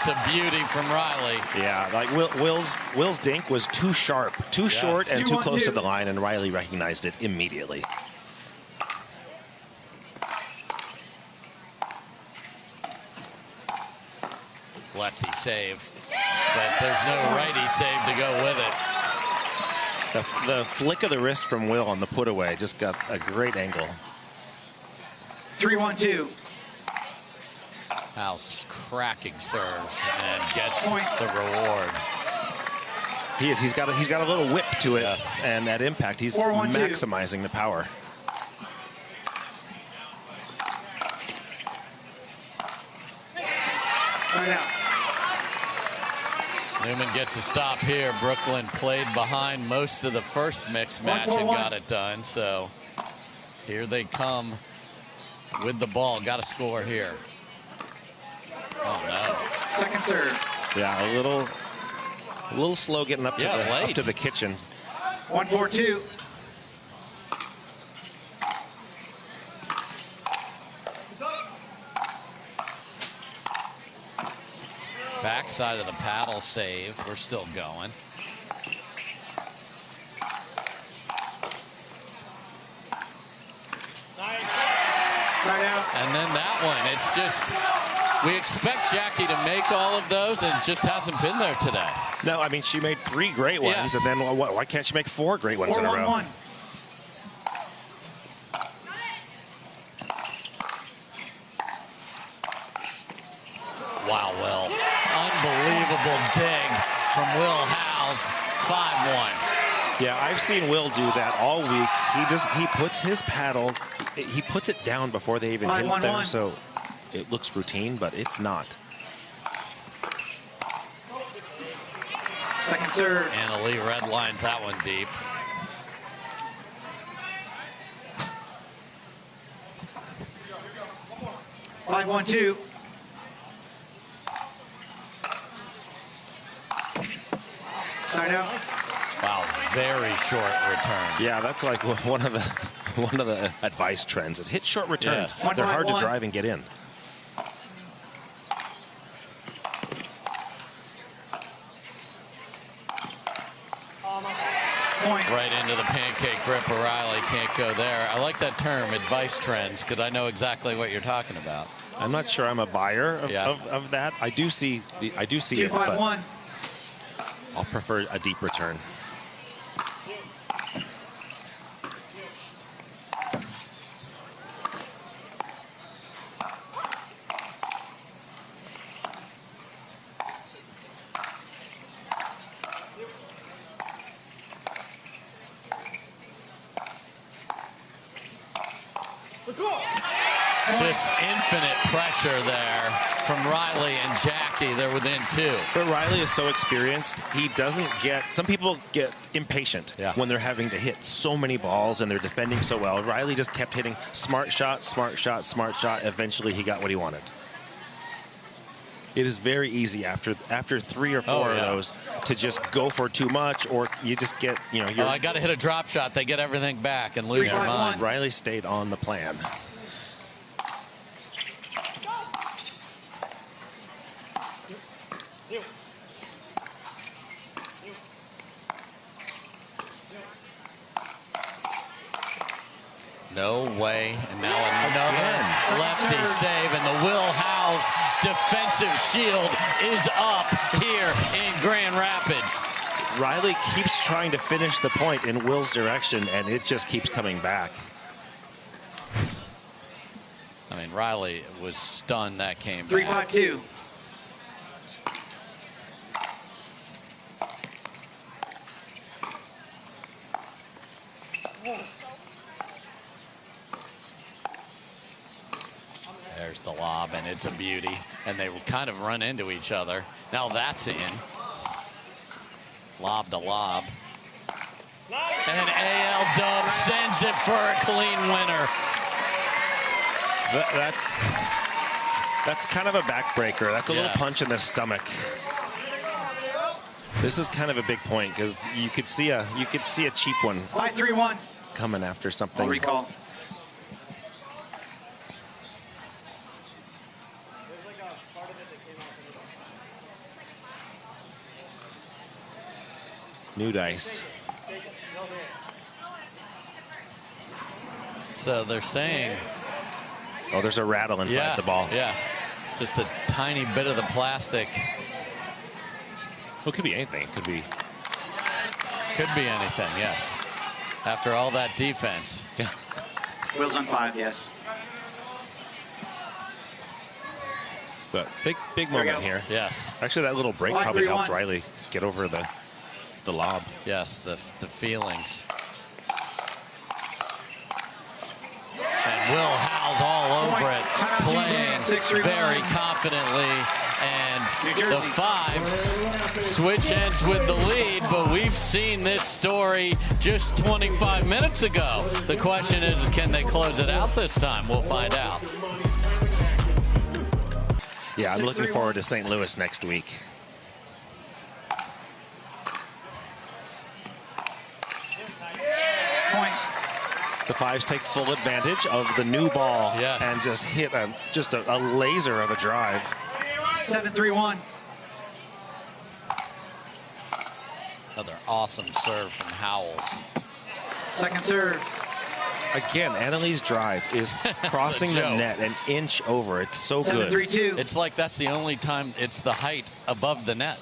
A beauty from Riley. Yeah, like Will's dink was too sharp, too short, and too close to the line, and Riley recognized it immediately. Lefty save, but there's no righty save to go with it. The flick of the wrist from Will on the put away just got a great angle. 3-1-2. Howells cracking serves and gets the reward. He's got a little whip to it, and at impact, he's 4-1-2. maximizing the power. Side out. Newman gets a stop here. Brooklyn played behind most of the first mixed match and got it done. So here they come with the ball. Got to score here. Oh no! Second serve. Yeah, a little slow getting up to the kitchen. 1-4-2. Backside of the paddle save. We're still going. Side out. And then that one. It's just. We expect Jackie to make all of those and just hasn't been there today. No, I mean, she made 3 great ones, and then why can't she make 4 great ones in a row? 4-1-1. Wow, Will. Unbelievable dig from Will Howells. 5-1. Yeah, I've seen Will do that all week. He puts his paddle, he puts it down before they even hit it there, so it looks routine, but it's not. Second serve. Anna Lee red lines that one deep. Five, 1-2. Side out. Wow, very short return. Yeah, that's like one of the advice trends is hit short returns. Yes. They're hard to drive and get in. Point. Right into the pancake grip. O'Reilly can't go there. I like that term, advice trends, because I know exactly what you're talking about. I'm not sure I'm a buyer of that. I do see it, but 2-5-1. I'll prefer a deep return. Just infinite pressure there from Riley and Jackie. They're within 2. But Riley is so experienced. He doesn't get, some people get impatient when they're having to hit so many balls and they're defending so well. Riley just kept hitting smart shot, smart shot, smart shot. Eventually he got what he wanted. It is very easy after 3 or 4 of those to just go for too much, or you just get, you know, I got to hit a drop shot. They get everything back and lose your mind. Riley stayed on the plan. No way. And now another lefty save, and the Will Howells defensive shield is up here in Grand Rapids. Riley keeps trying to finish the point in Will's direction, and it just keeps coming back. I mean, Riley was stunned that came back. 3-5-2. There's the lob, and it's a beauty. And they will kind of run into each other. Now that's in. Lob to lob. And AL Dub sends it for a clean winner. That's kind of a backbreaker. That's a little punch in the stomach. This is kind of a big point because you could see a cheap one 5-3-1 coming after something. I'll recall. New dice. So they're saying, oh, there's a rattle inside the ball. Yeah, just a tiny bit of the plastic. Well, it could be anything. It could be anything, yes. After all that defense. Yeah. Will's on 5, yes. But big moment here. Yes. Actually, that little break probably helped Riley get over the lob. Yes, the feelings. And Will Howells all over it, playing very confidently. And the Fives switch ends with the lead, but we've seen this story just 25 minutes ago. The question is, can they close it out this time? We'll find out. Yeah, I'm looking forward to St. Louis next week. The Fives take full advantage of the new ball and just hit a laser of a drive. 7-3-1. Another awesome serve from Howells. Second serve. Again, Annalie's drive is crossing the net an inch over. It's so good. 7-3-2. It's like that's the only time it's the height above the net.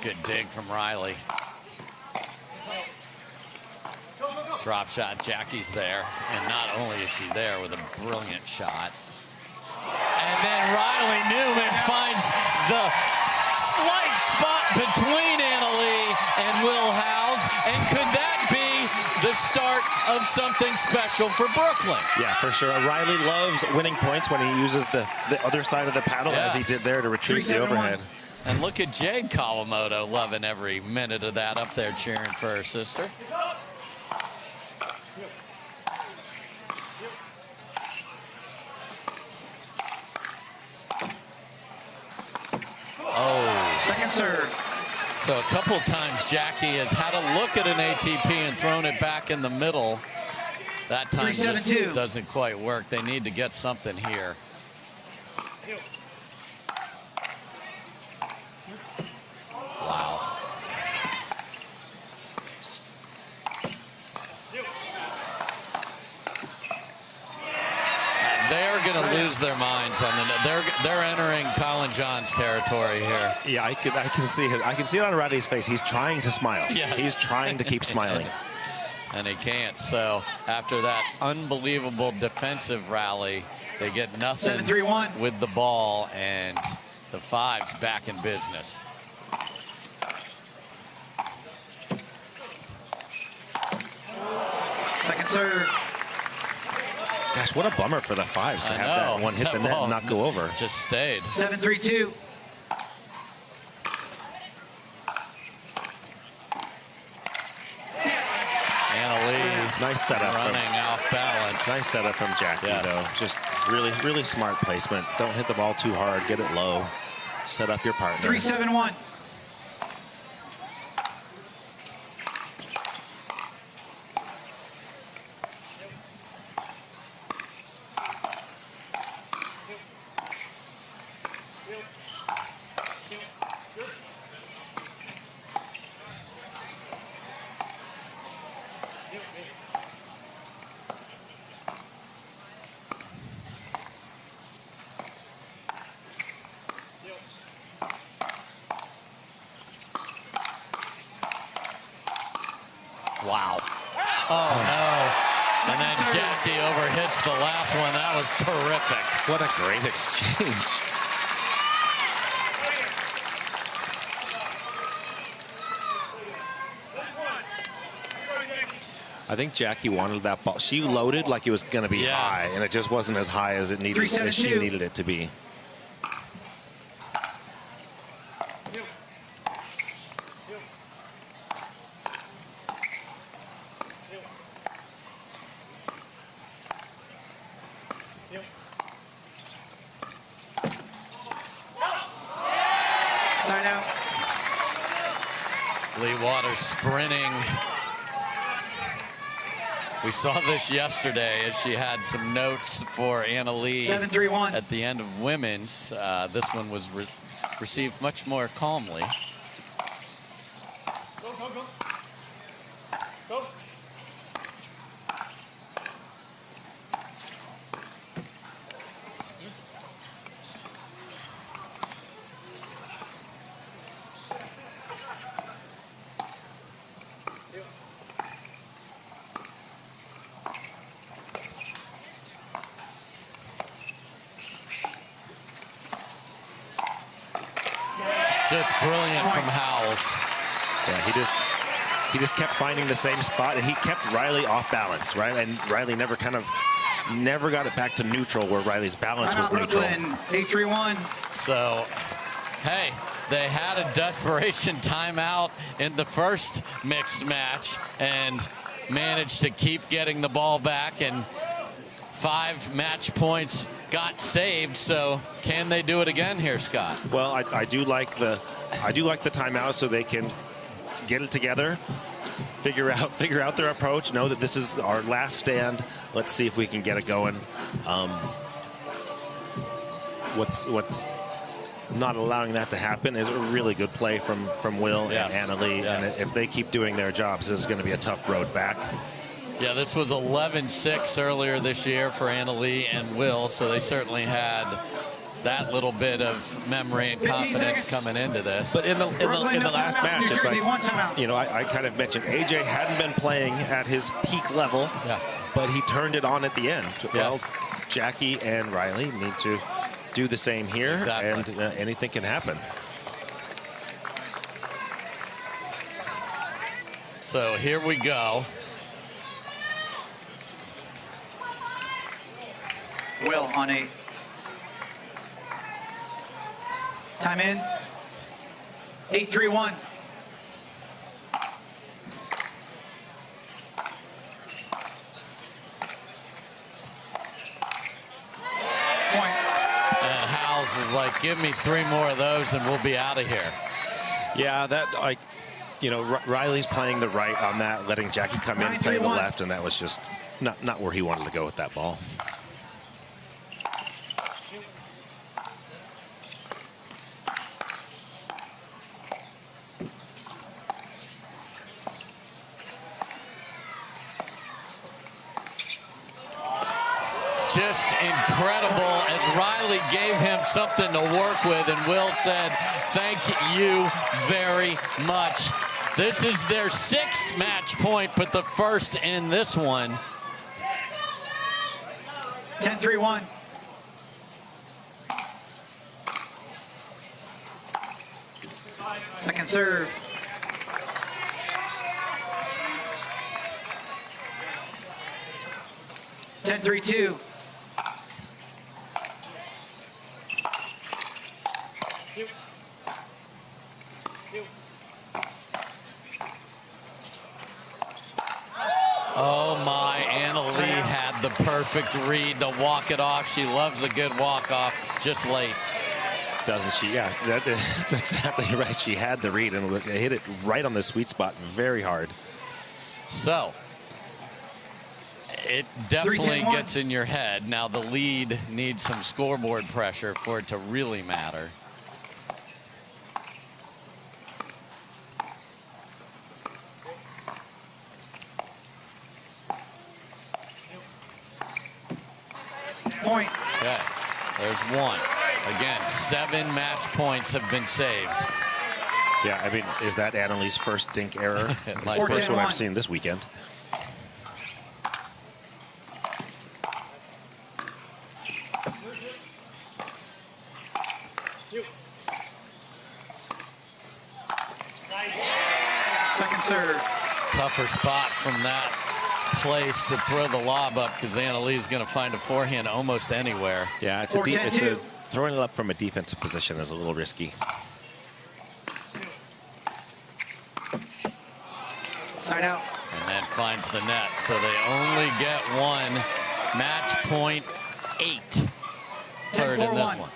Good dig from Riley. Drop shot, Jackie's there. And not only is she there with a brilliant shot. And then Riley Newman finds the slight spot between Annalie and Will Howells. And could that be the start of something special for Brooklyn? Yeah, for sure. Riley loves winning points when he uses the other side of the paddle as he did there to retrieve the overhead. And look at Jade Kawamoto loving every minute of that up there cheering for her sister. Oh. Second serve. So a couple times Jackie has had a look at an ATP and thrown it back in the middle. That time just doesn't quite work. They need to get something here. Wow. They're going to lose their minds on the. They're entering Colin John's territory here. Yeah, I can see it. I can see it on Riley's face. He's trying to smile. Yes. He's trying to keep smiling. And he can't. So after that unbelievable defensive rally, they get nothing 7-3-1 with the ball, and the Fives back in business. Second serve. Gosh, what a bummer for the fives to have that one hit the net and not go over. Just stayed. 7-3-2. Nice setup. Running off balance. Nice setup from Jackie, though. Just really, really smart placement. Don't hit the ball too hard. Get it low. Set up your partner. 3-7-1. Wow. Oh, no. And then Jackie overhits the last one. That was terrific. What a great exchange. I think Jackie wanted that ball. She loaded like it was going to be high, and it just wasn't as high as it needed, as she needed it to be. Side out. Lee Waters sprinting. We saw this yesterday as she had some notes for Anna Lee 7-3-1 at the end of women's. This one was received much more calmly. Go, go, go. Go. Just brilliant from Howells. Yeah, he just kept finding the same spot, and he kept Riley off balance, right? And Riley never got it back to neutral where Riley's balance was neutral. 8-3-1. So, hey, they had a desperation timeout in the first mixed match and managed to keep getting the ball back, and 5 match points got saved. So can they do it again here, Scott? Well, I do like the timeout so they can get it together, figure out their approach, know that this is our last stand. Let's see if we can get it going. What's not allowing that to happen is a really good play from Will and Anna Lee. And if they keep doing their jobs, this is going to be a tough road back. Yeah, this was 11-6 earlier this year for Anna Lee and Will, so they certainly had that little bit of memory and confidence coming into this. But in the last match, it's like, you know, I kind of mentioned AJ hadn't been playing at his peak level, but he turned it on at the end. Well, Jackie and Riley need to do the same here, and anything can happen. So here we go. Will on 8. Time in. 8-3-1. Point. And Howells is like, give me 3 more of those and we'll be out of here. Yeah, that, you know, Riley's playing the right on that, letting Jackie come in and play the left, and that was just not where he wanted to go with that ball. Just incredible as Riley gave him something to work with, and Will said, thank you very much. This is their 6th match point, but the first in this one. 10-3-1. Second serve. Ten 3-2. Oh my, Anna Lee had the perfect read to walk it off. She loves a good walk off, just late. Doesn't she? Yeah, that's exactly right. She had the read and hit it right on the sweet spot very hard. So, it definitely gets in your head. Now the lead needs some scoreboard pressure for it to really matter. Point. Okay, there's one. Again, 7 match points have been saved. Yeah, I mean, is that Annalie's first dink error? It's the first one I've seen this weekend. Second serve. Tougher spot from that place to throw the lob up because Anna Lee's going to find a forehand almost anywhere. Yeah, it's throwing it up from a defensive position is a little risky. Side out. And then finds the net. So they only get one. Match point 8. Third in this one.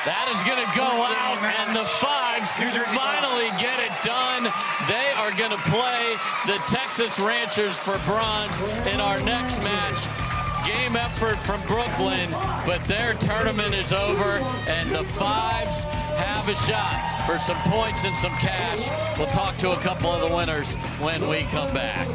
That is going to go out, and the Fives finally get it done. They are going to play the Texas Ranchers for bronze in our next match. Game effort from Brooklyn, but their tournament is over, and the Fives have a shot for some points and some cash. We'll talk to a couple of the winners when we come back.